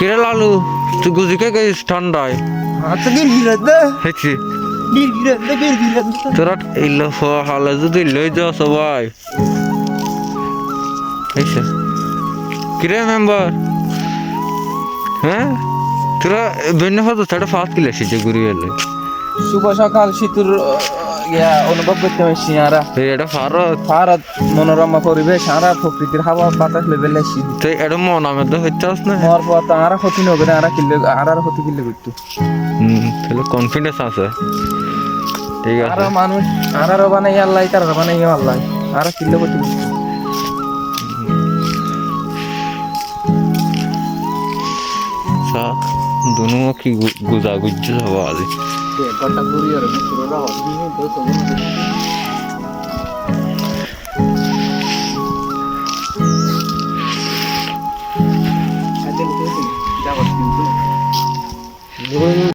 কিরে লালু তুই গুজিকে গেছিস ঠান্ডায় হাতে গিরগিরাতে হেছি গিরগিরাতে তোরা ইল্লো হালে যদি লই যাও সবাই এইসে কিরে মেম্বার হ্যাঁ তোরা বেন্য হতো তাটা ফাঁস কিলে এসেছে ঘুরি এলে শুভ সকাল শীতুর অনুভব করতে পারছি আরা এটা ভারত ভারত মনোরমা পরিবেশ আরা প্রকৃতির হাওয়া বাতাস লেভেল এসি তো এটা মন আমার তো হইতে আস না মর পর তো আরা ক্ষতি নগরে আরা কিনলে আর ক্ষতি কিনলে করতো তাহলে কনফিডেন্স আছে ঠিক আছে আরো মানুষ আরো বানাই আল্লাহ তার বানাই আল্লাহ আরা কিনলে করতে सा दोनों की गुजा गुज्ज सवाल बटा पूरी और पूरा रहा दिन तो तो